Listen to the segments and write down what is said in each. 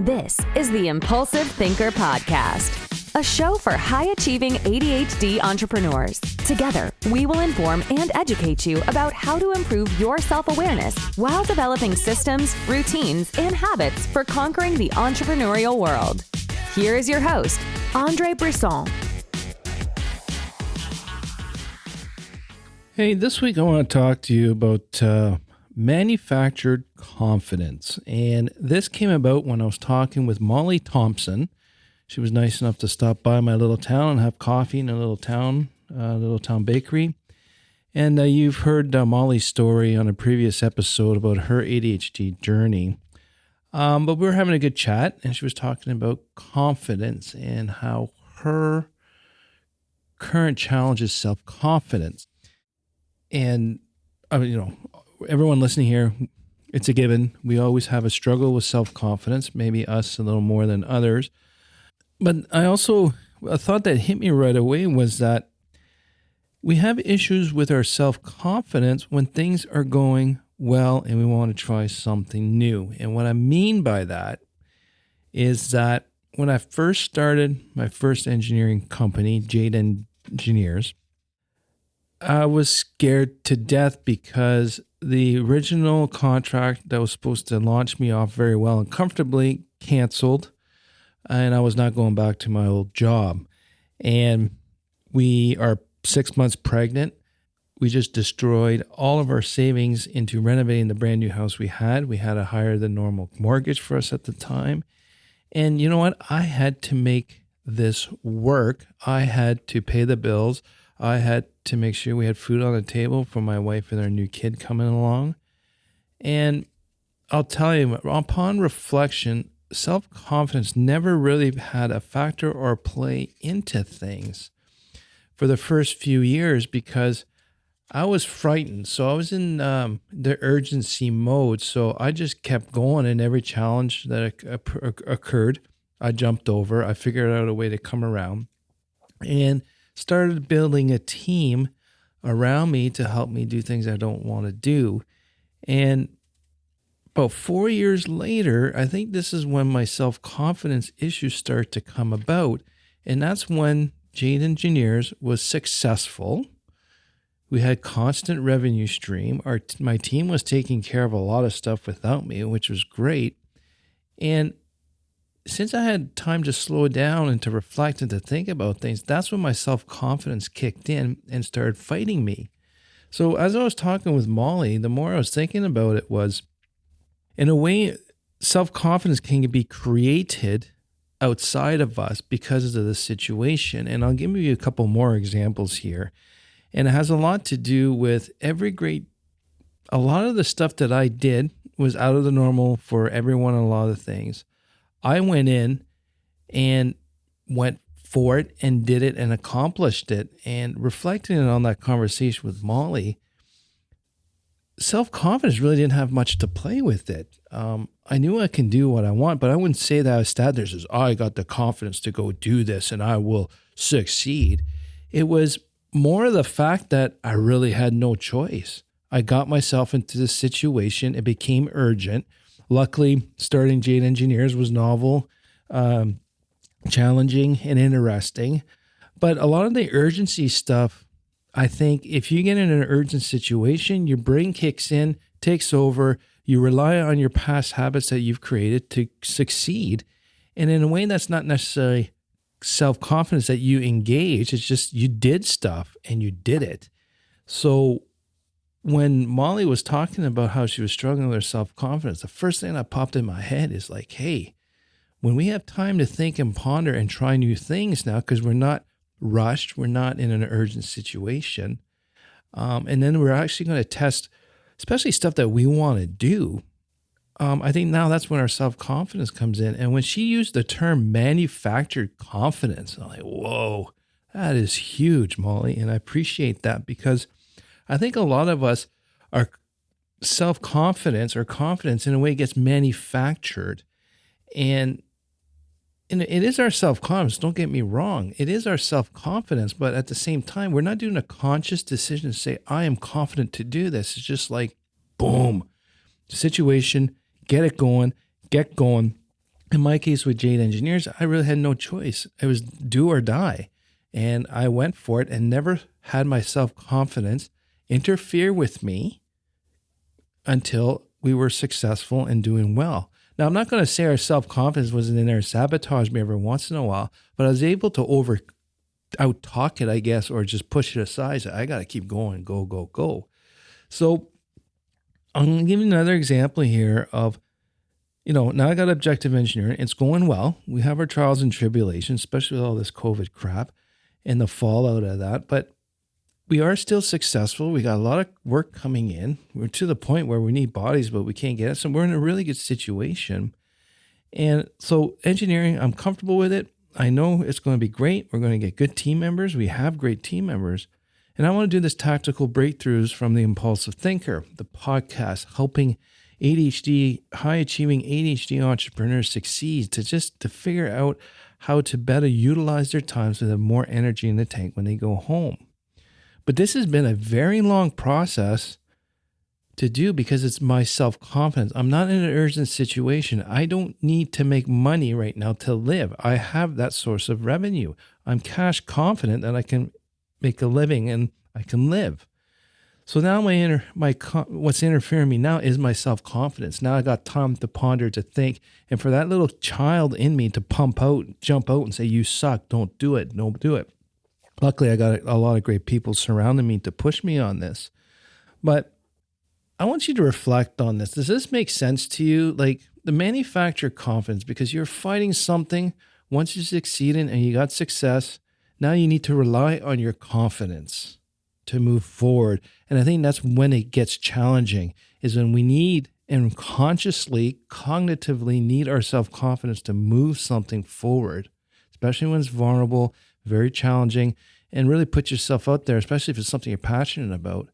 This is the Impulsive Thinker Podcast, a show for high-achieving ADHD entrepreneurs. Together, we will inform and educate you about how to improve your self-awareness while developing systems, routines, and habits for conquering the entrepreneurial world. Here is your host, Andre Brisson. Hey, this week I want to talk to you about manufactured confidence. And this came about when I was talking with Molly Thompson. She was nice enough to stop by my little town and have coffee in a little town bakery. And you've heard Molly's story on a previous episode about her ADHD journey. But we were having a good chat, and she was talking about confidence and how her current challenge is self-confidence. And, everyone listening here, it's a given. We always have a struggle with self-confidence, maybe us a little more than others. But a thought that hit me right away was that we have issues with our self-confidence when things are going well and we want to try something new. And what I mean by that is that when I first started my first engineering company, Jade Engineers, I was scared to death because the original contract that was supposed to launch me off very well and comfortably canceled, and I was not going back to my old job. And we are 6 months pregnant. We just destroyed all of our savings into renovating the brand new house we had. We had a higher than normal mortgage for us at the time. And you know what? I had to make this work. I had to pay the bills. I had to make sure we had food on the table for my wife and our new kid coming along. And I'll tell you, upon reflection, self-confidence never really had a factor or play into things for the first few years because I was frightened. So I was in the urgency mode. So I just kept going, and every challenge that occurred, I jumped over. I figured out a way to come around and started building a team around me to help me do things I don't want to do. And about 4 years later, I think this is when my self-confidence issues start to come about. And that's when Jade Engineers was successful. We had constant revenue stream. My team was taking care of a lot of stuff without me, which was great. And since I had time to slow down and to reflect and to think about things, that's when my self-confidence kicked in and started fighting me. So as I was talking with Molly, the more I was thinking about it was, in a way, self-confidence can be created outside of us because of the situation. And I'll give you a couple more examples here. And it has a lot to do with a lot of the stuff that I did was out of the normal for everyone, a lot of things. I went in and went for it and did it and accomplished it. And reflecting on that conversation with Molly, self-confidence really didn't have much to play with it. I knew I can do what I want, but I wouldn't say that I was sat there and says, I got the confidence to go do this and I will succeed. It was more of the fact that I really had no choice. I got myself into this situation. It became urgent. Luckily, starting Jade Engineers was novel, challenging, and interesting. But a lot of the urgency stuff, I think if you get in an urgent situation, your brain kicks in, takes over, you rely on your past habits that you've created to succeed. And in a way, that's not necessarily self-confidence that you engage. It's just you did stuff and you did it. So when Molly was talking about how she was struggling with her self-confidence, the first thing that popped in my head is like, hey, when we have time to think and ponder and try new things now, because we're not rushed, we're not in an urgent situation, and then we're actually going to test, especially stuff that we want to do, I think now that's when our self-confidence comes in. And when she used the term manufactured confidence, I'm like, whoa, that is huge, Molly. And I appreciate that because I think a lot of us, our self-confidence or confidence in a way gets manufactured. And it is our self-confidence, don't get me wrong. It is our self-confidence, but at the same time, we're not doing a conscious decision to say, I am confident to do this. It's just like, boom, situation, get it going, get going. In my case with Jade Engineers, I really had no choice. It was do or die. And I went for it and never had my self-confidence interfere with me until we were successful and doing well. Now, I'm not going to say our self-confidence wasn't in there, sabotage me every once in a while, but I was able to out-talk it, I guess, or just push it aside. So I got to keep going, go, go, go. So I'm going to give you another example here of, now I got objective engineering. It's going well. We have our trials and tribulations, especially with all this COVID crap and the fallout of that. But we are still successful. We got a lot of work coming in. We're to the point where we need bodies, but we can't get it. So we're in a really good situation. And so engineering, I'm comfortable with it. I know it's going to be great. We're going to get good team members. We have great team members. And I want to do this tactical breakthroughs from the Impulsive Thinker, the podcast, helping high-achieving ADHD entrepreneurs succeed to figure out how to better utilize their time so they have more energy in the tank when they go home. But this has been a very long process to do because it's my self-confidence. I'm not in an urgent situation. I don't need to make money right now to live. I have that source of revenue. I'm cash confident that I can make a living and I can live. So now what's interfering me now is my self-confidence. Now I got time to ponder, to think, and for that little child in me to jump out and say, you suck, don't do it. Luckily, I got a lot of great people surrounding me to push me on this. But I want you to reflect on this. Does this make sense to you? Like the manufactured confidence, because you're fighting something, once you succeeded and you got success, now you need to rely on your confidence to move forward. And I think that's when it gets challenging, is when we need and consciously, cognitively need our self-confidence to move something forward, especially when it's vulnerable, very challenging, and really put yourself out there, especially if it's something you're passionate about.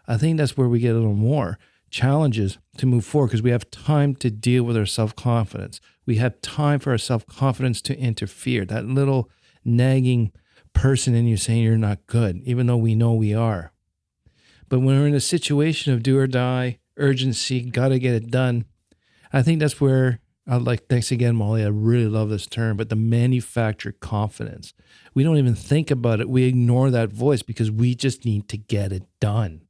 I think that's where we get a little more challenges to move forward because we have time to deal with our self-confidence. We have time for our self-confidence to interfere. That little nagging person in you saying you're not good, even though we know we are. But when we're in a situation of do or die, urgency, got to get it done, I think that's where thanks again, Molly, I really love this term, but the manufactured confidence. We don't even think about it. We ignore that voice because we just need to get it done.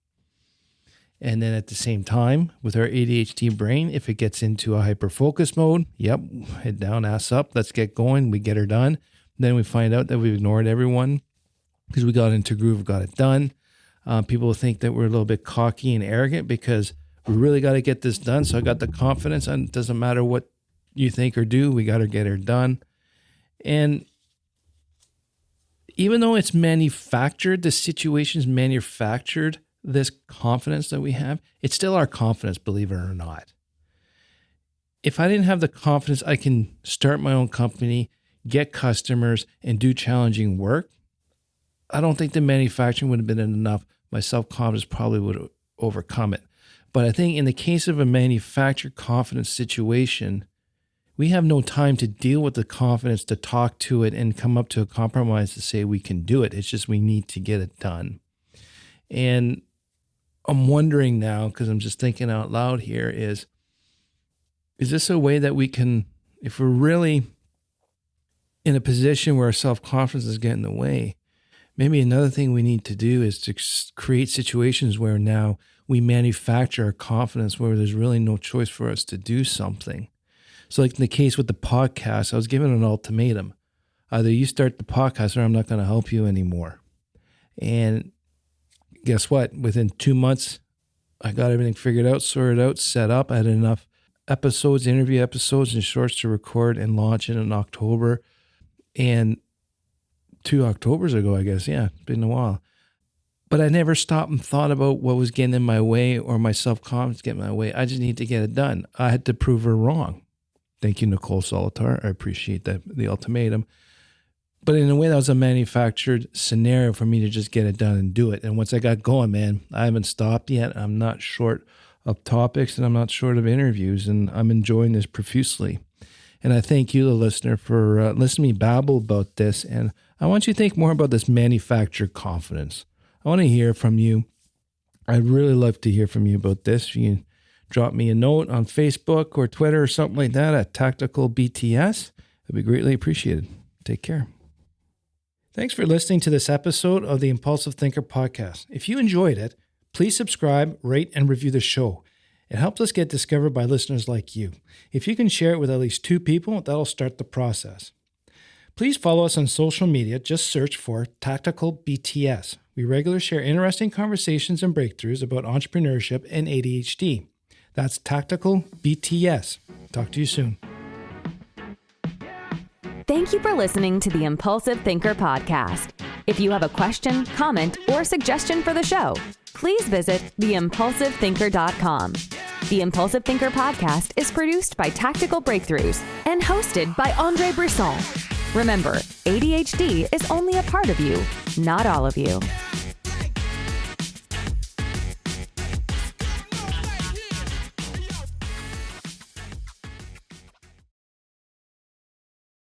And then at the same time, with our ADHD brain, if it gets into a hyper-focus mode, head down, ass up, let's get going, we get her done. Then we find out that we've ignored everyone because we got into groove, got it done. People think that we're a little bit cocky and arrogant because we really got to get this done. So I got the confidence, and it doesn't matter what you think or do, we got to get her done. And even though it's manufactured, the situation's manufactured, this confidence that we have, it's still our confidence, believe it or not. If I didn't have the confidence, I can start my own company, get customers, and do challenging work, I don't think the manufacturing would have been enough. My self-confidence probably would have overcome it. But I think in the case of a manufactured confidence situation, we have no time to deal with the confidence, to talk to it and come up to a compromise to say we can do it. It's just we need to get it done. And I'm wondering now, because I'm just thinking out loud here, is this a way that we can, if we're really in a position where our self-confidence is getting in the way, maybe another thing we need to do is to create situations where now we manufacture our confidence, where there's really no choice for us to do something. So like in the case with the podcast, I was given an ultimatum. Either you start the podcast or I'm not going to help you anymore. And guess what? Within 2 months, I got everything figured out, sorted out, set up. I had enough episodes, interview episodes and shorts to record and launch in October. And 2 Octobers ago, I guess. Yeah, it's been a while. But I never stopped and thought about what was getting in my way or my self-confidence getting in my way. I just need to get it done. I had to prove her wrong. Thank you, Nicole Solitar. I appreciate that, the ultimatum. But in a way, that was a manufactured scenario for me to just get it done and do it. And once I got going, man, I haven't stopped yet. I'm not short of topics and I'm not short of interviews, and I'm enjoying this profusely. And I thank you, the listener, for listening to me babble about this. And I want you to think more about this manufactured confidence. I want to hear from you. I'd really love to hear from you about this. You can drop me a note on Facebook or Twitter or something like that at Tactical BTS. It'd be greatly appreciated. Take care. Thanks for listening to this episode of the Impulsive Thinker Podcast. If you enjoyed it, please subscribe, rate, and review the show. It helps us get discovered by listeners like you. If you can share it with at least 2 people, that'll start the process. Please follow us on social media. Just search for Tactical BTS. We regularly share interesting conversations and breakthroughs about entrepreneurship and ADHD. That's Tactical BTS. Talk to you soon. Thank you for listening to the Impulsive Thinker Podcast. If you have a question, comment, or suggestion for the show, please visit theimpulsivethinker.com. The Impulsive Thinker Podcast is produced by Tactical Breakthroughs and hosted by Andre Brisson. Remember, ADHD is only a part of you, not all of you.